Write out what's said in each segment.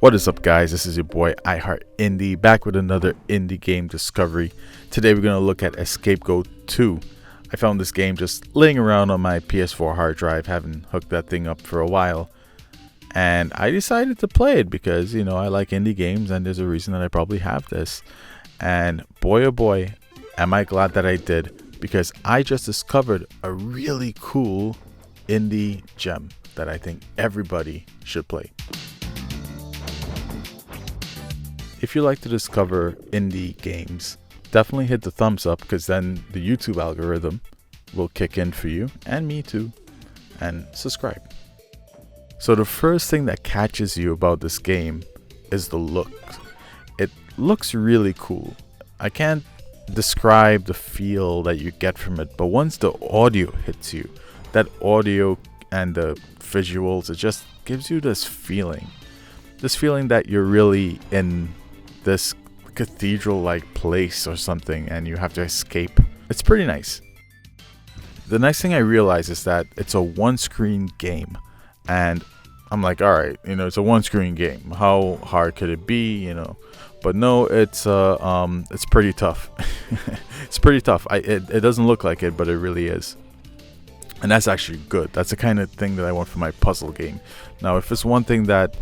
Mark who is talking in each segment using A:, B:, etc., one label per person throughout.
A: What is up, guys? This is your boy iHeartIndie back with another indie game discovery. Today we're going to look at Scapegoat 2. I found this game just laying around on my PS4 hard drive, haven't hooked that thing up for a while, and I decided to play it because, you know, I like indie games and there's a reason that I probably have this. And boy oh boy, am I glad that I did, because I just discovered a really cool indie gem that I think everybody should play. If you like to discover indie games, definitely hit the thumbs up, because then the YouTube algorithm will kick in for you and me too, and subscribe. So the first thing that catches you about this game is the look. It looks really cool. I can't describe the feel that you get from it, but once the audio hits you, that audio and the visuals, it just gives you this feeling that you're really in this cathedral-like place or something and you have to escape. It's pretty nice. The next thing I realize is that it's a one-screen game, and I'm like, all right, you know, it's a one-screen game. How hard could it be, you know? But no, it's pretty tough. It's pretty tough. It doesn't look like it, but it really is. And that's actually good. That's the kind of thing that I want for my puzzle game. Now, if it's one thing that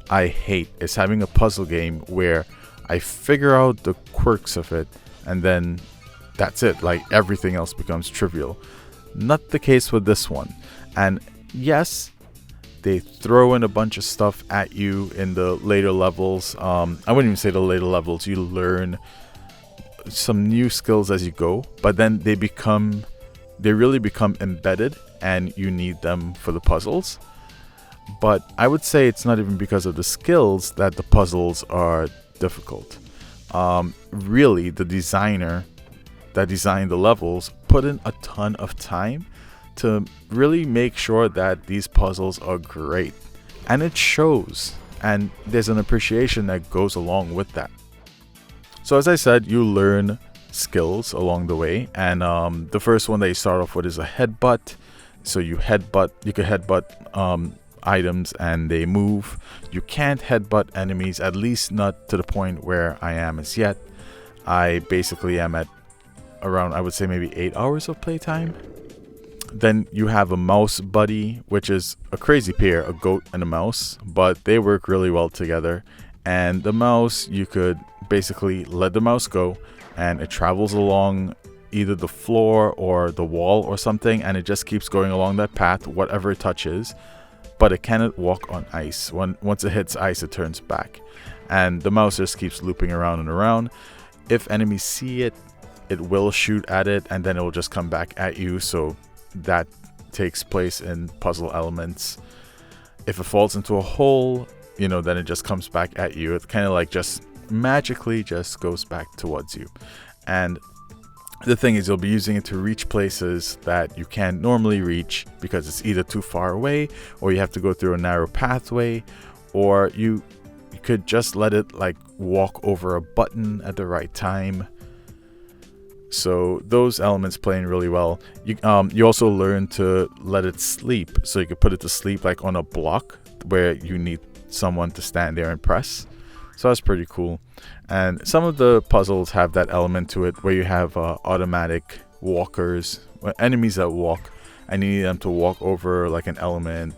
A: I hate, is having a puzzle game where I figure out the quirks of it and then that's it. Like, everything else becomes trivial. Not the case with this one. And yes, they throw in a bunch of stuff at you in the later levels. I wouldn't even say the later levels. You learn some new skills as you go, but then they really become embedded and you need them for the puzzles. But I would say it's not even because of the skills that the puzzles are difficult. Really, the designer that designed the levels put in a ton of time to really make sure that these puzzles are great, and it shows, and there's an appreciation that goes along with that. So as I said, you learn skills along the way, and the first one that you start off with is a headbutt. So you can headbutt items and they move. You can't headbutt enemies, at least not to the point where I am as yet. I basically am at around, I would say, maybe 8 hours of playtime. Then you have a mouse buddy, which is a crazy pair, a goat and a mouse, but they work really well together. And the mouse, you could basically let the mouse go and it travels along either the floor or the wall or something, and it just keeps going along that path, whatever it touches. But it cannot walk on ice. Once it hits ice, it turns back. And the mouse just keeps looping around and around. If enemies see it, it will shoot at it, and then it will just come back at you. So that takes place in puzzle elements. If it falls into a hole, you know, then it just comes back at you. It kind of like just magically just goes back towards you. And the thing is, you'll be using it to reach places that you can't normally reach because it's either too far away, or you have to go through a narrow pathway, or you could just let it like walk over a button at the right time. So those elements playing really well. You also learn to let it sleep, so you could put it to sleep like on a block where you need someone to stand there and press. So that's pretty cool. And some of the puzzles have that element to it where you have automatic walkers, enemies that walk, and you need them to walk over like an element,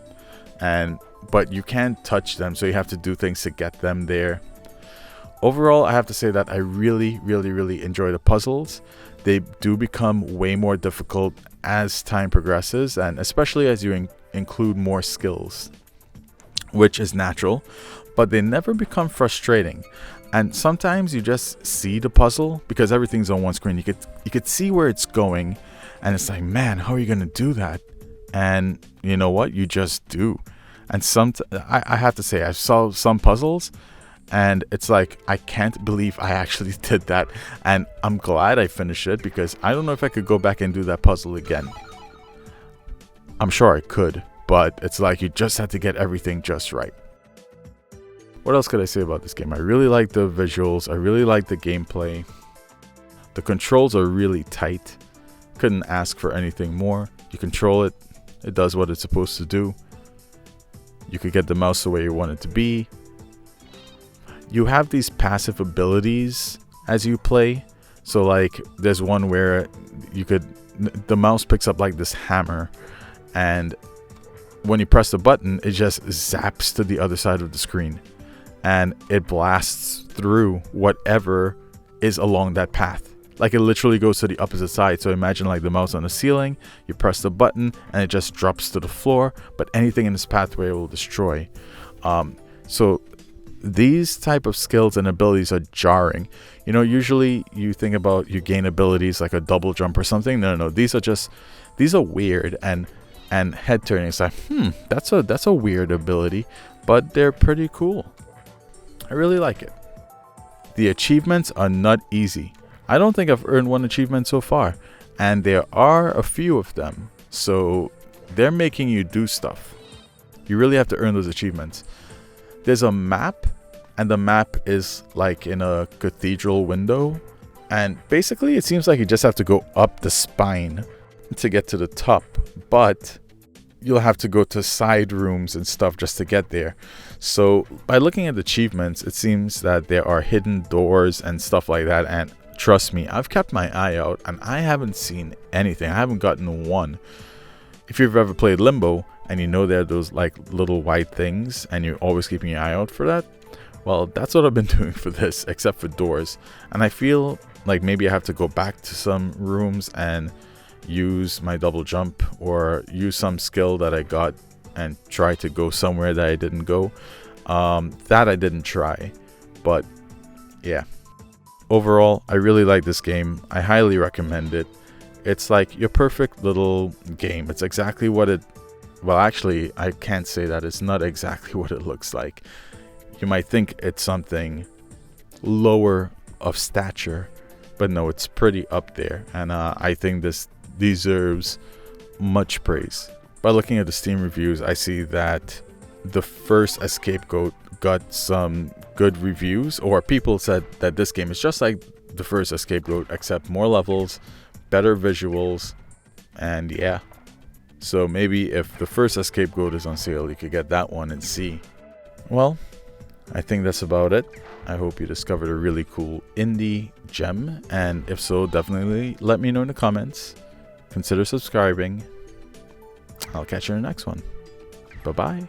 A: but you can't touch them, so you have to do things to get them there. Overall, I have to say that I really enjoy the puzzles. They do become way more difficult as time progresses, and especially as you include more skills, which is natural, but they never become frustrating. And sometimes you just see the puzzle because everything's on one screen. You could see where it's going, and it's like, man, how are you gonna do that? And you know what? You just do. And I have to say, I saw some puzzles, and it's like, I can't believe I actually did that. And I'm glad I finished it, because I don't know if I could go back and do that puzzle again. I'm sure I could, but it's like you just had to get everything just right. What else could I say about this game? I really like the visuals. I really like the gameplay. The controls are really tight. Couldn't ask for anything more. You control it. It does what it's supposed to do. You could get the mouse the way you want it to be. you have these passive abilities as you play. So like there's one where the mouse picks up like this hammer, and when you press the button, it just zaps to the other side of the screen, and it blasts through whatever is along that path. Like it literally goes to the opposite side. So imagine like the mouse on the ceiling, you press the button and it just drops to the floor, but anything in this pathway will destroy. So these type of skills and abilities are jarring. You know, usually you think about you gain abilities like a double jump or something. No, these are weird and head turning. It's like, that's a weird ability, but they're pretty cool. I really like it. The achievements are not easy. I don't think I've earned one achievement so far, and there are a few of them. So they're making you do stuff. You really have to earn those achievements. There's a map, and the map is like in a cathedral window, and basically it seems like you just have to go up the spine to get to the top, but you'll have to go to side rooms and stuff just to get there. So by looking at the achievements, it seems that there are hidden doors and stuff like that, and trust me, I've kept my eye out and I haven't seen anything. I haven't gotten one. If you've ever played Limbo and you know there are those like little white things and you're always keeping your eye out for that, well, that's what I've been doing for this, except for doors. And I feel like maybe I have to go back to some rooms and use my double jump or use some skill that I got and try to go somewhere that I didn't go. That I didn't try, but yeah. Overall, I really like this game. I highly recommend it. It's like your perfect little game. It's exactly what it... Well, actually, I can't say that. It's not exactly what it looks like. You might think it's something lower of stature, but no, it's pretty up there. And I think this deserves much praise. By looking at the Steam reviews, I see that the first Escape Goat got some good reviews, or people said that this game is just like the first Escape Goat except more levels, better visuals, and yeah. So maybe if the first Escape Goat is on sale, you could get that one and see. Well, I think that's about it. I hope you discovered a really cool indie gem, and if so, definitely let me know in the comments. Consider subscribing. I'll catch you in the next one. Bye-bye.